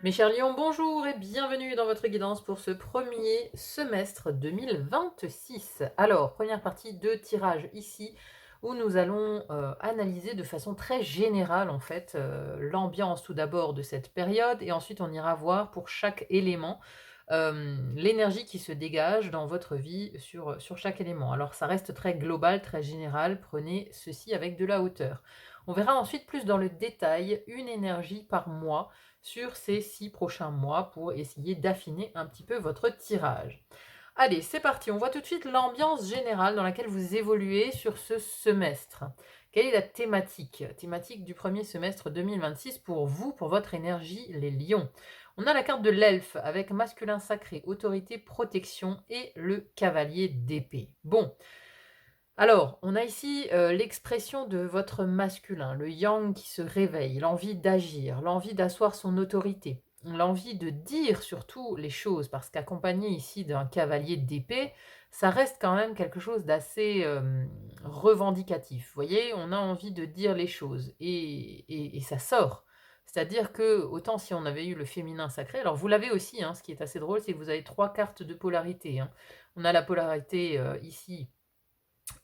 Mes chers lions, bonjour et bienvenue dans votre guidance pour ce premier semestre 2026. Alors, première partie de tirage ici, où nous allons analyser de façon très générale en fait l'ambiance tout d'abord de cette période et ensuite on ira voir pour chaque élément l'énergie qui se dégage dans votre vie sur chaque élément. Alors ça reste très global, très général, prenez ceci avec de la hauteur. On verra ensuite plus dans le détail une énergie par mois sur ces 6 prochains mois pour essayer d'affiner un petit peu votre tirage. Allez, c'est parti, on voit tout de suite l'ambiance générale dans laquelle vous évoluez sur ce semestre. Quelle est la thématique? Thématique du premier semestre 2026 pour vous, pour votre énergie, les lions. On a la carte de l'elfe avec masculin sacré, autorité, protection et le cavalier d'épée. Bon, alors, on a ici l'expression de votre masculin, le yang qui se réveille, l'envie d'agir, l'envie d'asseoir son autorité, l'envie de dire surtout les choses, parce qu'accompagné ici d'un cavalier d'épée, ça reste quand même quelque chose d'assez revendicatif. Vous voyez, on a envie de dire les choses et ça sort. C'est-à-dire que, autant si on avait eu le féminin sacré, alors vous l'avez aussi, hein, ce qui est assez drôle, c'est que vous avez 3 cartes de polarité, hein. On a la polarité ici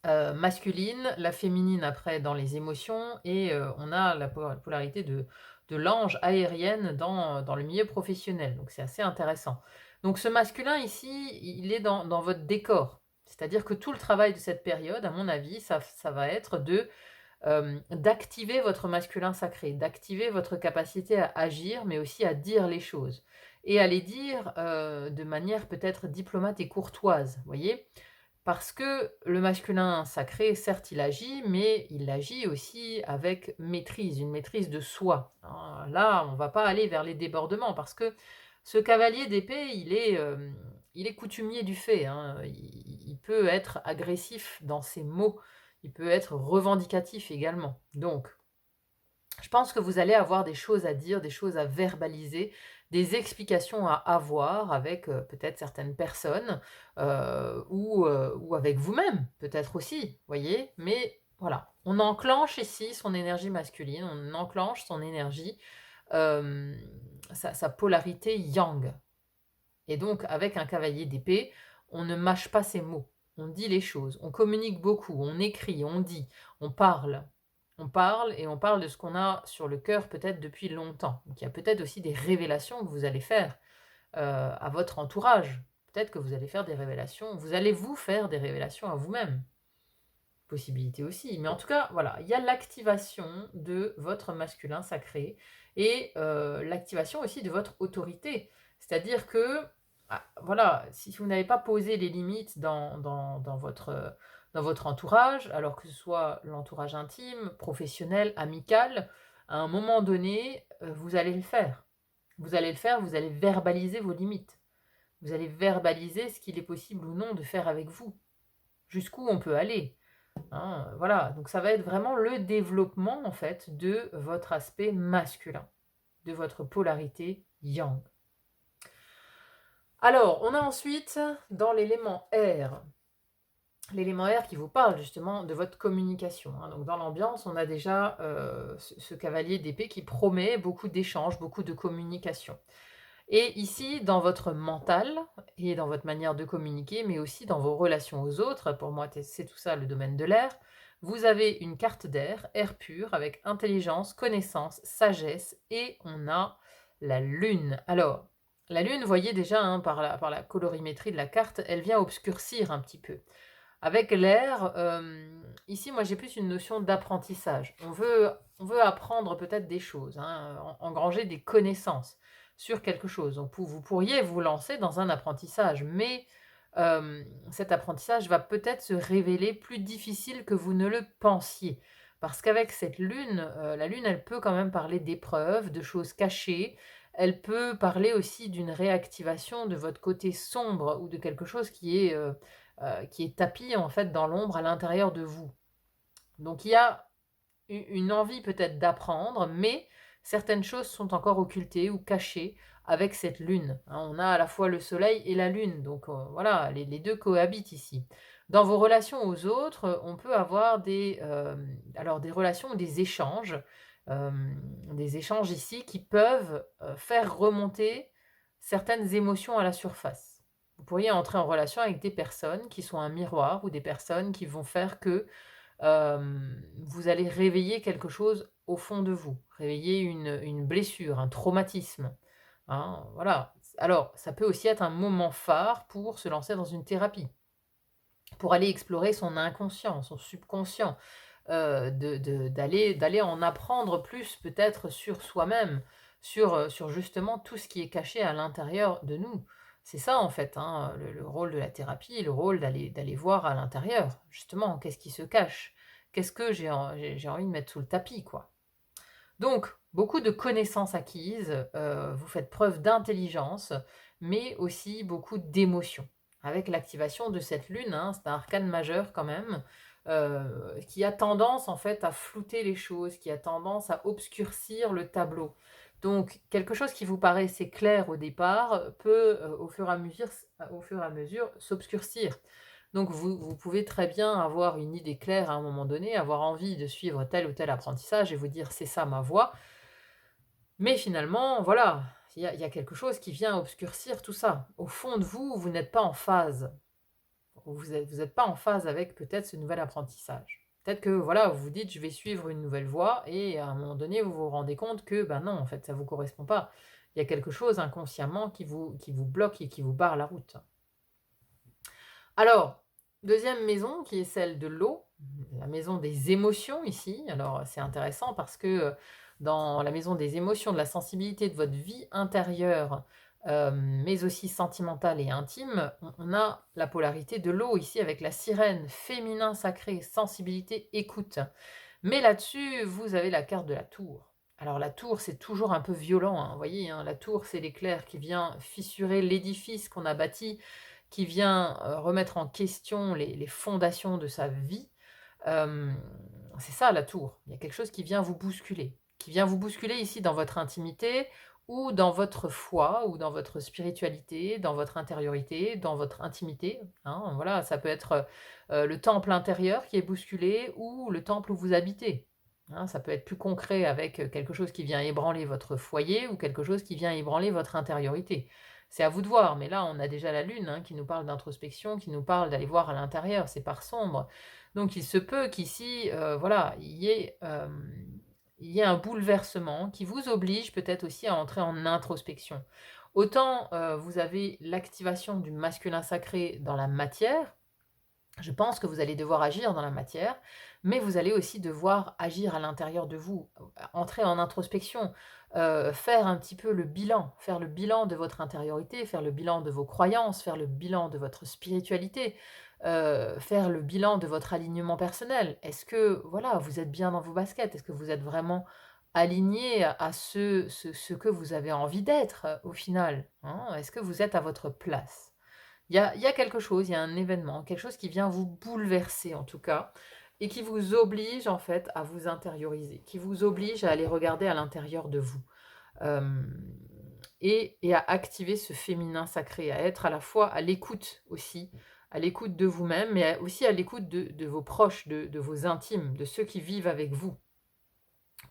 masculine, la féminine après dans les émotions et on a la polarité de l'ange aérienne dans le milieu professionnel, donc c'est assez intéressant. Donc ce masculin ici, il est dans votre décor. C'est-à-dire que tout le travail de cette période, à mon avis, ça va être d'activer votre masculin sacré, d'activer votre capacité à agir, mais aussi à dire les choses. Et à les dire de manière peut-être diplomate et courtoise, vous voyez? Parce que le masculin sacré, certes, il agit, mais il agit aussi avec maîtrise, une maîtrise de soi, hein. Là, on ne va pas aller vers les débordements parce que ce cavalier d'épée, il est coutumier du fait, hein. Il peut être agressif dans ses mots, il peut être revendicatif également. Donc, je pense que vous allez avoir des choses à dire, des choses à verbaliser, des explications à avoir avec, peut-être certaines personnes, ou avec vous-même, peut-être aussi, voyez? Mais voilà, on enclenche ici son énergie masculine, on enclenche son énergie, hem, sa polarité yang et donc avec un cavalier d'épée, on ne mâche pas ses mots, on dit les choses, on communique beaucoup, on écrit, on dit, on parle. On parle et on parle de ce qu'on a sur le cœur peut-être depuis longtemps. Donc il y a peut-être aussi des révélations que vous allez faire, à votre entourage. Peut-être que vous allez faire des révélations vous allez vous faire des révélations à vous-même. Possibilité aussi, mais en tout cas, voilà, il y a l'activation de votre masculin sacré et l'activation aussi de votre autorité. C'est-à-dire que, voilà, si vous n'avez pas posé les limites dans votre entourage, alors que ce soit l'entourage intime, professionnel, amical, à un moment donné, vous allez le faire. Vous allez le faire, vous allez verbaliser vos limites. Vous allez verbaliser ce qu'il est possible ou non de faire avec vous. Jusqu'où on peut aller. Hein, voilà, donc ça va être vraiment le développement en fait de votre aspect masculin, de votre polarité yang. Alors, on a ensuite dans l'élément R qui vous parle justement de votre communication, hein. Donc dans l'ambiance, on a déjà ce cavalier d'épée qui promet beaucoup d'échanges, beaucoup de communication. Et ici, dans votre mental et dans votre manière de communiquer, mais aussi dans vos relations aux autres, pour moi c'est tout ça le domaine de l'air, vous avez une carte d'air, air pur, avec intelligence, connaissance, sagesse, et on a la lune. Alors, la lune, vous voyez déjà, hein, par la colorimétrie de la carte, elle vient obscurcir un petit peu. Avec l'air, ici, moi j'ai plus une notion d'apprentissage. On veut apprendre peut-être des choses, hein, engranger des connaissances sur quelque chose. Donc vous pourriez vous lancer dans un apprentissage, mais cet apprentissage va peut-être se révéler plus difficile que vous ne le pensiez. Parce qu'avec cette lune, la lune, elle peut quand même parler d'épreuves, de choses cachées. Elle peut parler aussi d'une réactivation de votre côté sombre ou de quelque chose qui est tapis en fait dans l'ombre à l'intérieur de vous. Donc il y a une envie peut-être d'apprendre, mais certaines choses sont encore occultées ou cachées avec cette lune, hein. On a à la fois le soleil et la lune, donc voilà, les deux cohabitent ici. Dans vos relations aux autres, on peut avoir alors des relations ou des échanges des échanges ici qui peuvent, faire remonter certaines émotions à la surface. Vous pourriez entrer en relation avec des personnes qui sont un miroir ou des personnes qui vont faire que, vous allez réveiller quelque chose au fond de vous, réveiller une blessure, un traumatisme, hein, voilà. Alors, ça peut aussi être un moment phare pour se lancer dans une thérapie, pour aller explorer son inconscient, son subconscient, d'aller en apprendre plus peut-être sur soi-même, sur justement tout ce qui est caché à l'intérieur de nous. C'est ça en fait, hein, le rôle de la thérapie, le rôle d'aller voir à l'intérieur, justement, qu'est-ce qui se cache? Qu'est-ce que j'ai envie de mettre sous le tapis, quoi? Donc, beaucoup de connaissances acquises, vous faites preuve d'intelligence, mais aussi beaucoup d'émotions. Avec l'activation de cette lune, hein, c'est un arcane majeur quand même, qui a tendance en fait à flouter les choses, qui a tendance à obscurcir le tableau. Donc, quelque chose qui vous paraissait clair au départ peut, au fur et à mesure s'obscurcir. Donc vous pouvez très bien avoir une idée claire à un moment donné, avoir envie de suivre tel ou tel apprentissage et vous dire: «C'est ça ma voie». Mais finalement, voilà, il y a quelque chose qui vient obscurcir tout ça. Au fond de vous, vous n'êtes pas en phase. Vous êtes pas en phase avec peut-être ce nouvel apprentissage. Peut-être que voilà, vous vous dites: «Je vais suivre une nouvelle voie» et à un moment donné, vous vous rendez compte que, ben, non, en fait, ça vous correspond pas. Il y a quelque chose inconsciemment qui vous bloque et qui vous barre la route. Alors, deuxième maison qui est celle de l'eau, la maison des émotions ici. Alors, c'est intéressant parce que, dans la maison des émotions, de la sensibilité de votre vie intérieure, mais aussi sentimentale et intime, on a la polarité de l'eau ici avec la sirène, féminin sacré, sensibilité, écoute. Mais là-dessus, vous avez la carte de la tour. Alors la tour, c'est toujours un peu violent, hein, vous voyez, hein, la tour, c'est l'éclair qui vient fissurer l'édifice qu'on a bâti, qui vient, remettre en question les fondations de sa vie. Hem, c'est ça la tour. Il y a quelque chose qui vient vous bousculer ici dans votre intimité ou dans votre foi ou dans votre spiritualité, dans votre intériorité, dans votre intimité, hein. Voilà, ça peut être, le temple intérieur qui est bousculé ou le temple où vous habitez, hein. Ça peut être plus concret avec, quelque chose qui vient ébranler votre foyer ou quelque chose qui vient ébranler votre intériorité. C'est à vous de voir, mais là, on a déjà la lune, hein, qui nous parle d'introspection, qui nous parle d'aller voir à l'intérieur, c'est par sombre. Donc il se peut qu'ici, voilà, il y ait un bouleversement qui vous oblige peut-être aussi à entrer en introspection. Autant, vous avez l'activation du masculin sacré dans la matière, je pense que vous allez devoir agir dans la matière, mais vous allez aussi devoir agir à l'intérieur de vous, entrer en introspection, faire un petit peu le bilan, faire le bilan de votre intériorité, faire le bilan de vos croyances, faire le bilan de votre spiritualité, faire le bilan de votre alignement personnel. Est-ce que, voilà, vous êtes bien dans vos baskets? Est-ce que vous êtes vraiment aligné à ce que vous avez envie d'être, au final, hein? Est-ce que vous êtes à votre place? Il y a quelque chose, il y a un événement, quelque chose qui vient vous bouleverser en tout cas et qui vous oblige en fait à vous intérioriser, qui vous oblige à aller regarder à l'intérieur de vous, hem et à activer ce féminin sacré, à être à la fois à l'écoute aussi, à l'écoute de vous-même, mais aussi à l'écoute de vos proches, de vos intimes, de ceux qui vivent avec vous.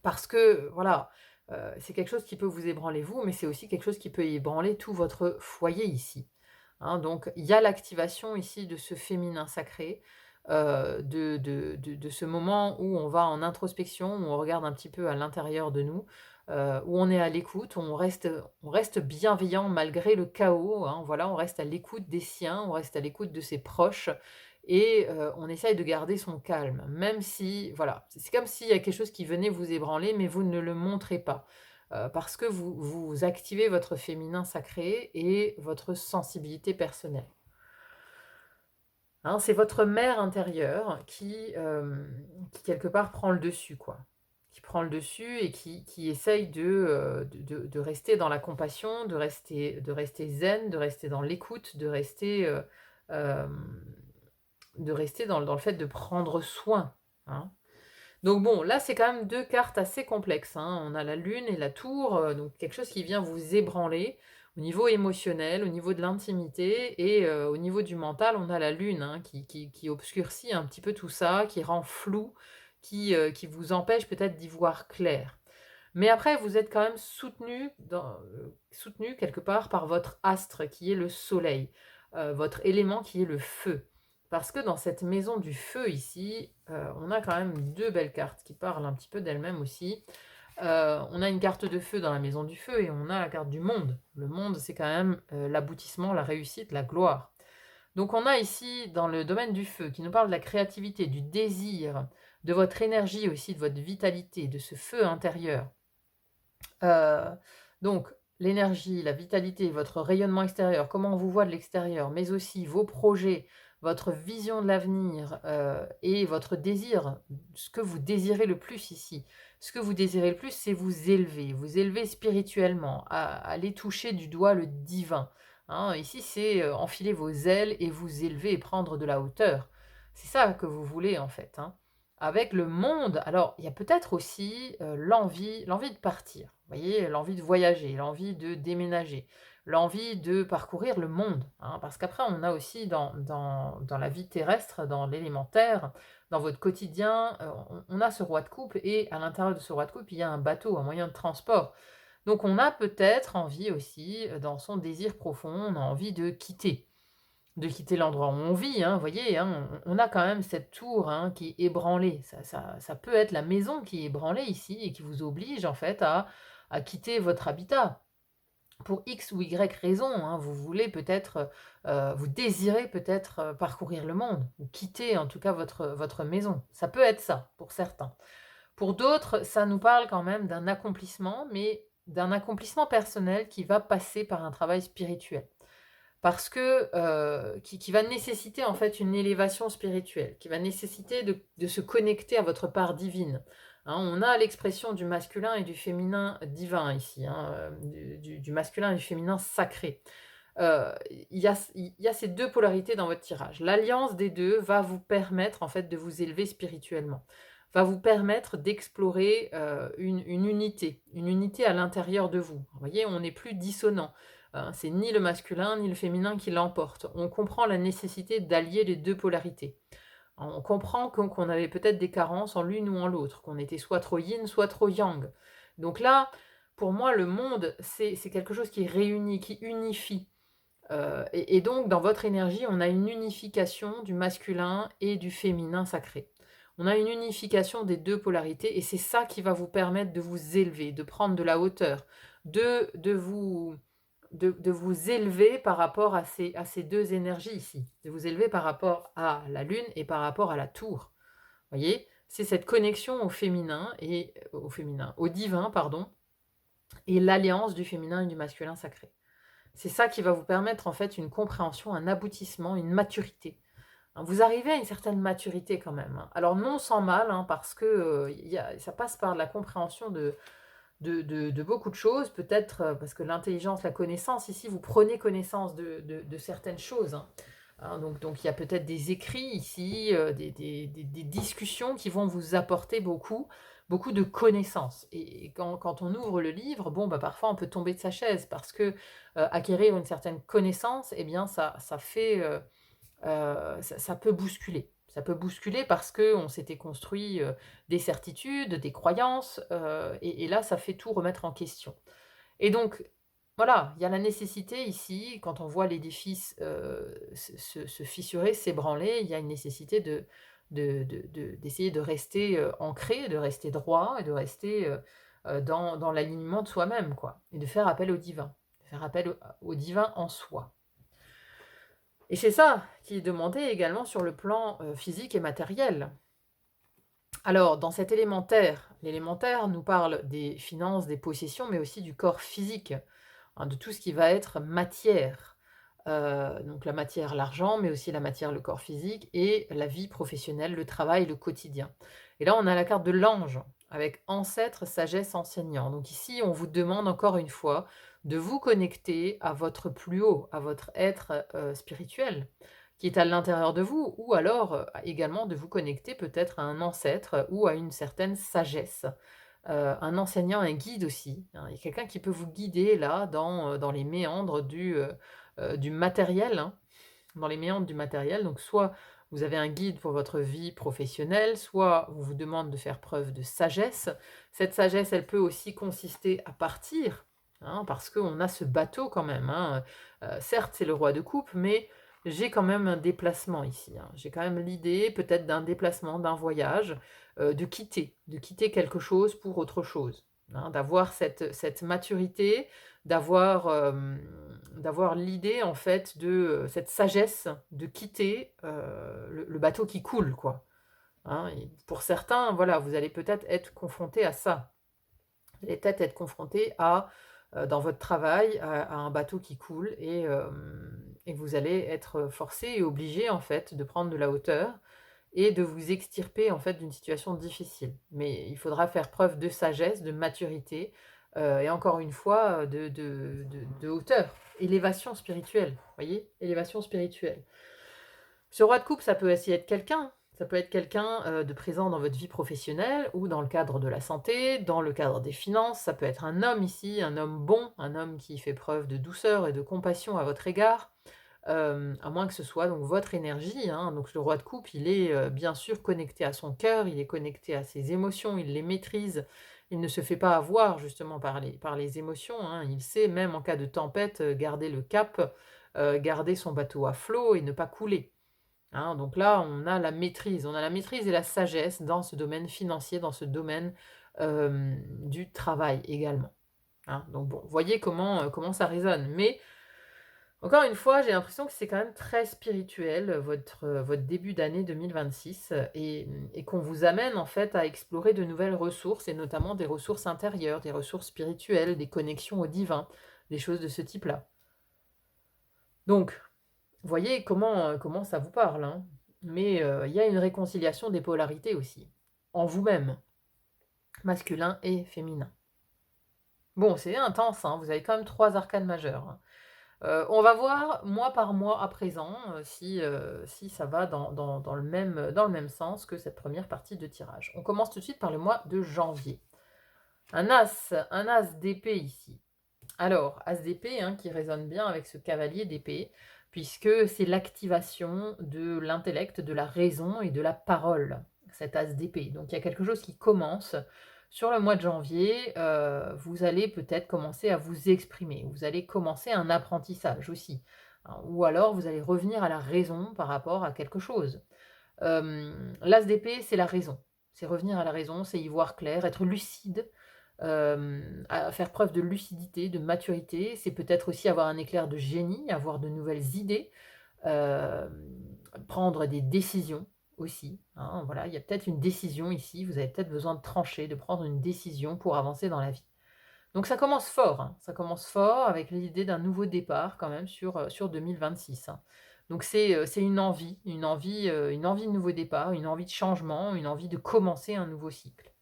Parce que voilà, c'est quelque chose qui peut vous ébranler vous, mais c'est aussi quelque chose qui peut ébranler tout votre foyer ici. Hein, donc il y a l'activation ici de ce féminin sacré, de ce moment où on va en introspection, où on regarde un petit peu à l'intérieur de nous, où on est à l'écoute, où on reste bienveillant malgré le chaos, hein, voilà, on reste à l'écoute des siens, on reste à l'écoute de ses proches et on essaye de garder son calme. Même si voilà, c'est comme s'il y a quelque chose qui venait vous ébranler, mais vous ne le montrez pas parce que vous activez votre féminin sacré et votre sensibilité personnelle. Hein, c'est votre mère intérieure qui quelque part prend le dessus, quoi. Qui prend le dessus et qui essaye de rester dans la compassion, de rester zen, de rester dans l'écoute, hem, de rester dans le fait de prendre soin, hein. Donc bon, là, c'est quand même 2 cartes assez complexes, hein. On a la lune et la tour, donc quelque chose qui vient vous ébranler au niveau émotionnel, au niveau de l'intimité et au niveau du mental, on a la lune, hein, qui obscurcit un petit peu tout ça, qui rend flou, qui vous empêche peut-être d'y voir clair. Mais après, vous êtes quand même soutenu quelque part par votre astre qui est le soleil, votre élément qui est le feu. Parce que dans cette maison du feu ici, on a quand même 2 belles cartes qui parlent un petit peu d'elles-mêmes aussi. On a une carte de feu dans la maison du feu et on a la carte du monde. Le monde, c'est quand même, l'aboutissement, la réussite, la gloire. Donc on a ici, dans le domaine du feu, qui nous parle de la créativité, du désir, de votre énergie aussi, de votre vitalité, de ce feu intérieur. Heu, donc l'énergie, la vitalité, votre rayonnement extérieur, comment on vous voit de l'extérieur, mais aussi vos projets, votre vision de l'avenir, et votre désir, ce que vous désirez le plus ici. Ce que vous désirez le plus, c'est vous élever spirituellement, à aller toucher du doigt le divin, hein. Ici, c'est, enfiler vos ailes et vous élever et prendre de la hauteur. C'est ça que vous voulez, en fait, hein. Avec le monde, alors il y a peut-être aussi, l'envie de partir. Vous voyez? L'envie de voyager, l'envie de déménager, l'envie de parcourir le monde, hein. Parce qu'après on a aussi dans la vie terrestre, dans l'élémentaire, dans votre quotidien, on a ce roi de coupe et à l'intérieur de ce roi de coupe, il y a un bateau, un moyen de transport. Donc on a peut-être envie aussi, dans son désir profond, on a envie de quitter l'endroit où on vit, hein, vous voyez, hein, on a quand même cette tour, hein, qui est ébranlée. Ça peut être la maison qui est ébranlée ici et qui vous oblige en fait à quitter votre habitat. Pour X ou Y raison, hein, vous voulez peut-être, vous désirez peut-être, parcourir le monde ou quitter en tout cas votre maison. Ça peut être ça pour certains. Pour d'autres, ça nous parle quand même d'un accomplissement, mais d'un accomplissement personnel qui va passer par un travail spirituel. Parce que, qui va nécessiter en fait une élévation spirituelle, qui va nécessiter de se connecter à votre part divine, hein. On a l'expression du masculin et du féminin divin ici, hein, du masculin et du féminin sacré. Il y a ces 2 polarités dans votre tirage. L'alliance des 2 va vous permettre en fait de vous élever spirituellement, va vous permettre d'explorer, une unité à l'intérieur de vous. Vous voyez, on n'est plus dissonant. C'est ni le masculin ni le féminin qui l'emporte. On comprend la nécessité d'allier les 2 polarités. On comprend qu'on avait peut-être des carences en l'une ou en l'autre, qu'on était soit trop yin, soit trop yang. Donc là, pour moi, le monde, c'est quelque chose qui réunit, qui unifie. Et donc dans votre énergie, on a une unification du masculin et du féminin sacré. On a une unification des 2 polarités et c'est ça qui va vous permettre de vous élever, de prendre de la hauteur, de vous élever par rapport à ces 2 énergies ici, de vous élever par rapport à la lune et par rapport à la tour. Vous voyez? C'est cette connexion au divin, pardon, et l'alliance du féminin et du masculin sacré. C'est ça qui va vous permettre en fait une compréhension, un aboutissement, une maturité. Hein, vous arrivez à une certaine maturité quand même, hein. Alors non sans mal, hein, parce que, ça passe par la compréhension de beaucoup de choses, peut-être, parce que l'intelligence, la connaissance, ici vous prenez connaissance de certaines choses, hein. Hein, donc il y a peut-être des écrits ici, des discussions qui vont vous apporter beaucoup de connaissances et quand on ouvre le livre, bon, bah, parfois on peut tomber de sa chaise parce que, acquérir une certaine connaissance et bien ça fait, ça peut bousculer. Ça peut bousculer parce qu'on s'était construit, des certitudes, des croyances, et là ça fait tout remettre en question et donc voilà, il y a la nécessité ici, quand on voit l'édifice, se fissurer, s'ébranler, il y a une nécessité d'essayer de rester, ancré, de rester droit et de rester, dans l'alignement de soi-même, quoi et de faire appel au divin, de faire appel au divin en soi et c'est ça qui est demandé également sur le plan, physique et matériel. Alors dans cet élémentaire, l'élémentaire nous parle des finances, des possessions, mais aussi du corps physique. Hein, de tout ce qui va être matière. Donc la matière, l'argent, mais aussi la matière, le corps physique et la vie professionnelle, le travail, le quotidien. Et là, on a la carte de l'ange avec ancêtre, sagesse, enseignant. Donc ici, on vous demande encore une fois de vous connecter à votre plus haut, à votre être, spirituel qui est à l'intérieur de vous ou alors, également de vous connecter peut-être à un ancêtre ou à une certaine sagesse. Un enseignant, un guide aussi, hein. Il y a quelqu'un qui peut vous guider là dans les méandres du matériel, hein, dans les méandres du matériel. Donc soit vous avez un guide pour votre vie professionnelle, soit on vous demande de faire preuve de sagesse. Cette sagesse, elle peut aussi consister à partir, hein, parce qu'on a ce bateau quand même, hein. Certes, c'est le roi de coupe, mais j'ai quand même un déplacement ici, hein. J'ai quand même l'idée peut-être d'un déplacement, d'un voyage, de quitter quelque chose pour autre chose, hein, d'avoir cette maturité, d'avoir, d'avoir l'idée en fait de, cette sagesse de quitter, le bateau qui coule quoi, hein et pour certains, voilà, vous allez peut-être être confrontés à ça. Vous allez peut-être être confrontés à, dans votre travail, à un bateau qui coule et vous allez être forcés et obligés en fait de prendre de la hauteur et de vous extirper en fait d'une situation difficile. Mais il faudra faire preuve de sagesse, de maturité, et encore une fois, de hauteur, élévation spirituelle, vous voyez? Élévation spirituelle. Ce roi de coupe, ça peut aussi être quelqu'un. Ça peut être quelqu'un, de présent dans votre vie professionnelle ou dans le cadre de la santé, dans le cadre des finances. Ça peut être un homme ici, un homme bon, un homme qui fait preuve de douceur et de compassion à votre égard. À moins que ce soit donc votre énergie, hein. Donc le roi de coupe, il est, bien sûr connecté à son cœur, il est connecté à ses émotions, il les maîtrise. Il ne se fait pas avoir justement par les émotions, hein. Il sait même en cas de tempête, garder le cap, garder son bateau à flot et ne pas couler, hein. Donc là, on a la maîtrise et la sagesse dans ce domaine financier, dans ce domaine, du travail également, hein. Donc bon, voyez comment ça résonne. Mais encore une fois, j'ai l'impression que c'est quand même très spirituel, votre début d'année 2026, et qu'on vous amène en fait à explorer de nouvelles ressources et notamment des ressources intérieures, des ressources spirituelles, des connexions au divin, des choses de ce type-là. Donc, voyez comment ça vous parle, hein. Mais, il y a une réconciliation des polarités aussi, en vous-même, masculin et féminin. Bon, c'est intense, hein, vous avez quand même 3 arcanes majeures, hein. On va voir mois par mois à présent, si ça va dans le même sens que cette première partie de tirage. On commence tout de suite par le mois de janvier. Un as d'épée ici. Alors, as d'épée, hein, qui résonne bien avec ce cavalier d'épée, puisque c'est l'activation de l'intellect, de la raison et de la parole, cet as d'épée. Donc il y a quelque chose qui commence. Sur le mois de janvier, vous allez peut-être commencer à vous exprimer. Vous allez commencer un apprentissage aussi, hein, ou alors vous allez revenir à la raison par rapport à quelque chose. L'as d'épée, c'est la raison. C'est revenir à la raison, c'est y voir clair, être lucide, à faire preuve de lucidité, de maturité. C'est peut-être aussi avoir un éclair de génie, avoir de nouvelles idées, prendre des décisions aussi, hein. Voilà, il y a peut-être une décision ici, vous avez peut-être besoin de trancher, de prendre une décision pour avancer dans la vie. Donc ça commence fort, hein, ça commence fort avec l'idée d'un nouveau départ quand même sur 2026, hein. Donc c'est une envie de nouveau départ, une envie de changement, une envie de commencer un nouveau cycle.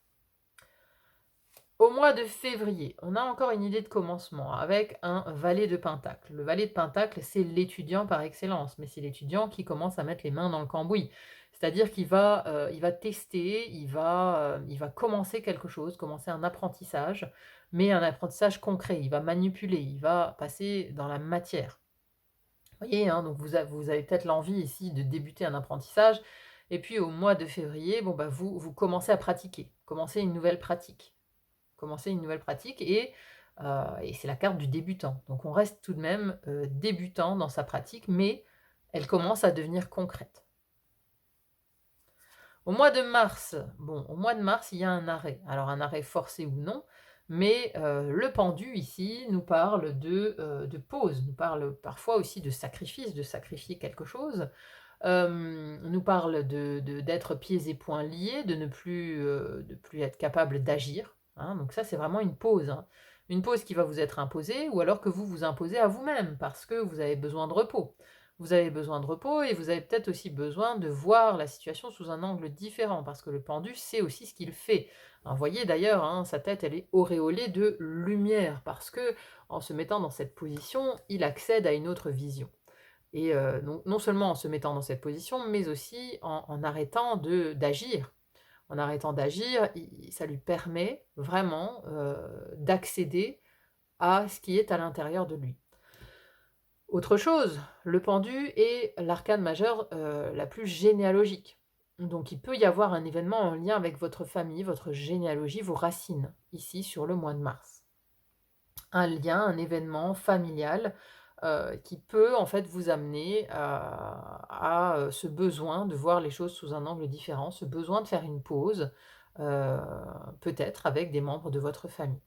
Au mois de février, on a encore une idée de commencement avec un valet de pentacle. Le valet de pentacle, c'est l'étudiant par excellence, mais c'est l'étudiant qui commence à mettre les mains dans le cambouis. C'est-à-dire il va tester, il va commencer quelque chose, commencer un apprentissage, mais un apprentissage concret. Il va manipuler, il va passer dans la matière. Vous voyez, hein, donc vous avez peut-être l'envie ici de débuter un apprentissage, et puis au mois de février, bon, bah, vous commencez à pratiquer, commencez une nouvelle pratique. Commencer une nouvelle pratique et c'est la carte du débutant. Donc on reste tout de même, débutant dans sa pratique, mais elle commence à devenir concrète. Au mois de mars, bon, au mois de mars, il y a un arrêt. Alors un arrêt forcé ou non, mais le pendu ici nous parle de pause, nous parle parfois aussi de sacrifice, de sacrifier quelque chose, nous parle d'être pieds et poings liés, de plus être capable d'agir, hein. Donc ça, c'est vraiment une pause, hein. Une pause qui va vous être imposée ou alors que vous vous imposez à vous-même parce que vous avez besoin de repos. Vous avez besoin de repos et vous avez peut-être aussi besoin de voir la situation sous un angle différent parce que le pendu sait aussi ce qu'il fait. Alors, vous voyez d'ailleurs, hein, sa tête, elle est auréolée de lumière parce que en se mettant dans cette position, il accède à une autre vision. Et donc non seulement en se mettant dans cette position, mais aussi en arrêtant d'agir. En arrêtant d'agir, ça lui permet vraiment, d'accéder à ce qui est à l'intérieur de lui. Autre chose, le pendu est l'arcane majeure, la plus généalogique. Donc il peut y avoir un événement en lien avec votre famille, votre généalogie, vos racines, ici sur le mois de mars. Un lien, un événement familial, qui peut en fait vous amener à ce besoin de voir les choses sous un angle différent, ce besoin de faire une pause, heu, peut-être avec des membres de votre famille.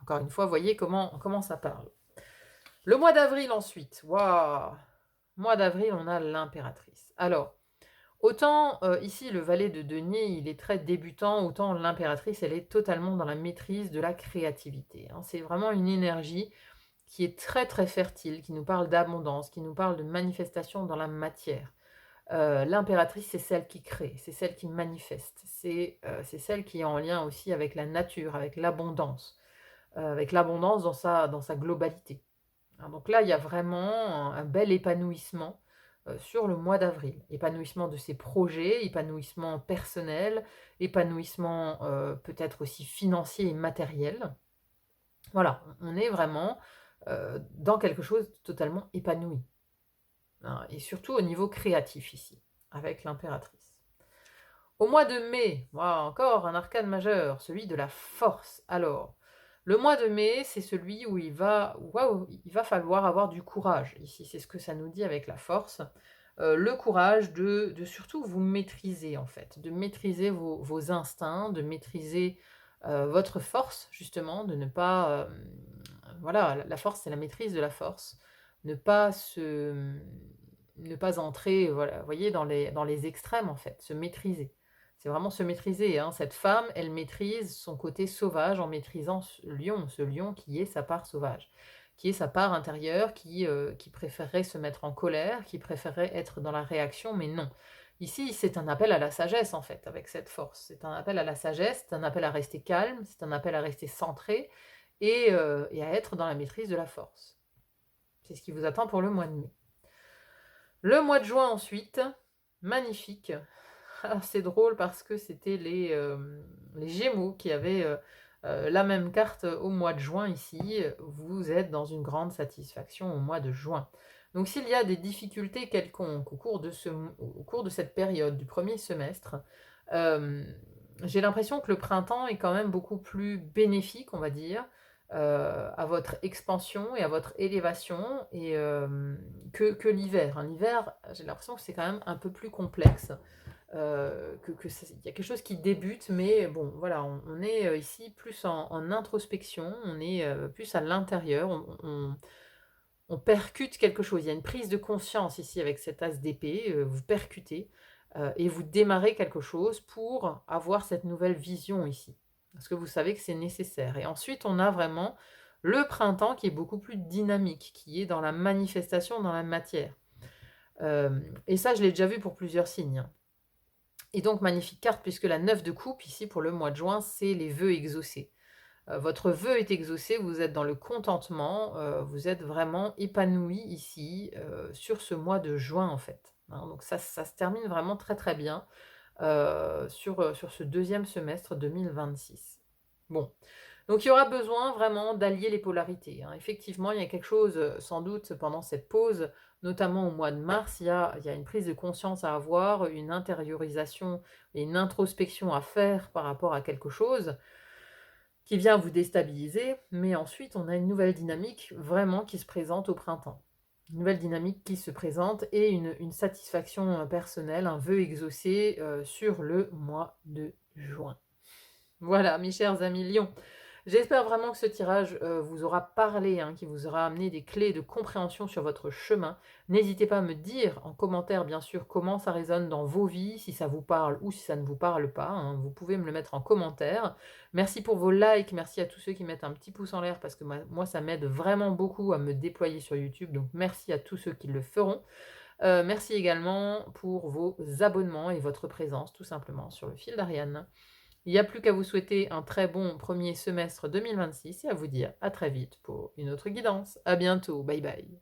Encore une fois, voyez comment ça parle. Le mois d'avril ensuite, waouh! Mois d'avril, on a l'impératrice. Alors, autant, ici le valet de denier, il est très débutant, autant l'impératrice, elle est totalement dans la maîtrise de la créativité, hein. C'est vraiment une énergie qui est très, très fertile, qui nous parle d'abondance, qui nous parle de manifestation dans la matière. L'impératrice, c'est celle qui crée, c'est celle qui manifeste, c'est celle qui est en lien aussi avec la nature, avec l'abondance dans sa globalité. Hein, donc là, il y a vraiment un bel épanouissement, sur le mois d'avril. Épanouissement de ses projets, épanouissement personnel, épanouissement, peut-être aussi financier et matériel. Voilà, on est vraiment, dans quelque chose de totalement épanoui, hein, et surtout au niveau créatif ici, avec l'impératrice. Au mois de mai, waouh, encore un arcane majeur, celui de la force. Alors, le mois de mai, c'est celui où waouh, il va falloir avoir du courage. Ici, c'est ce que ça nous dit avec la force. Le courage de surtout vous maîtriser, en fait, de maîtriser vos instincts, de maîtriser votre force, justement, de ne pas... voilà, la force, c'est la maîtrise de la force. Ne pas ne pas entrer, voilà, vous voyez, dans les extrêmes, en fait, se maîtriser. C'est vraiment se maîtriser, hein. Cette femme, elle maîtrise son côté sauvage en maîtrisant ce lion qui est sa part sauvage, qui est sa part intérieure, qui préférerait se mettre en colère, qui préférerait être dans la réaction, mais non. Ici, c'est un appel à la sagesse, en fait, avec cette force. C'est un appel à la sagesse, c'est un appel à rester calme, c'est un appel à rester centré et à être dans la maîtrise de la force. C'est ce qui vous attend pour le mois de mai. Le mois de juin ensuite, magnifique. Alors c'est drôle parce que c'était les Gémeaux qui avaient la même carte au mois de juin ici. Vous êtes dans une grande satisfaction au mois de juin. Donc s'il y a des difficultés quelconques au cours de cette période du premier semestre, euh, j'ai l'impression que le printemps est quand même beaucoup plus bénéfique, on va dire, à votre expansion et à votre élévation que l'hiver, hein. L'hiver, j'ai l'impression que c'est quand même un peu plus complexe. Il y a quelque chose qui débute, mais bon, voilà, on est ici plus en introspection, on est plus à l'intérieur, on percute quelque chose. Il y a une prise de conscience ici avec cet as d'épée, vous percutez et vous démarrez quelque chose pour avoir cette nouvelle vision ici. Parce que vous savez que c'est nécessaire. Et ensuite, on a vraiment le printemps qui est beaucoup plus dynamique, qui est dans la manifestation, dans la matière. Et ça, je l'ai déjà vu pour plusieurs signes, hein. Et donc, magnifique carte, puisque la 9 de coupe, ici, pour le mois de juin, c'est les vœux exaucés. Votre vœu est exaucé, vous êtes dans le contentement, vous êtes vraiment épanoui ici, sur ce mois de juin, en fait, hein. Donc ça se termine vraiment très, très bien, sur ce deuxième semestre 2026. Bon, donc il y aura besoin vraiment d'allier les polarités, hein. Effectivement, il y a quelque chose, sans doute pendant cette pause, notamment au mois de mars, il y a une prise de conscience à avoir, une intériorisation et une introspection à faire par rapport à quelque chose qui vient vous déstabiliser, mais ensuite on a une nouvelle dynamique vraiment qui se présente au printemps. Une nouvelle dynamique qui se présente et une satisfaction personnelle, un vœu exaucé sur le mois de juin. Voilà, mes chers amis Lions. J'espère vraiment que ce tirage vous aura parlé, hein, qui vous aura amené des clés de compréhension sur votre chemin. N'hésitez pas à me dire en commentaire, bien sûr, comment ça résonne dans vos vies, si ça vous parle ou si ça ne vous parle pas, hein. Vous pouvez me le mettre en commentaire. Merci pour vos likes, merci à tous ceux qui mettent un petit pouce en l'air parce que moi, ça m'aide vraiment beaucoup à me déployer sur YouTube. Donc merci à tous ceux qui le feront. Merci également pour vos abonnements et votre présence, tout simplement, sur le fil d'Ariane. Il n'y a plus qu'à vous souhaiter un très bon premier semestre 2026 et à vous dire à très vite pour une autre guidance. À bientôt, bye bye.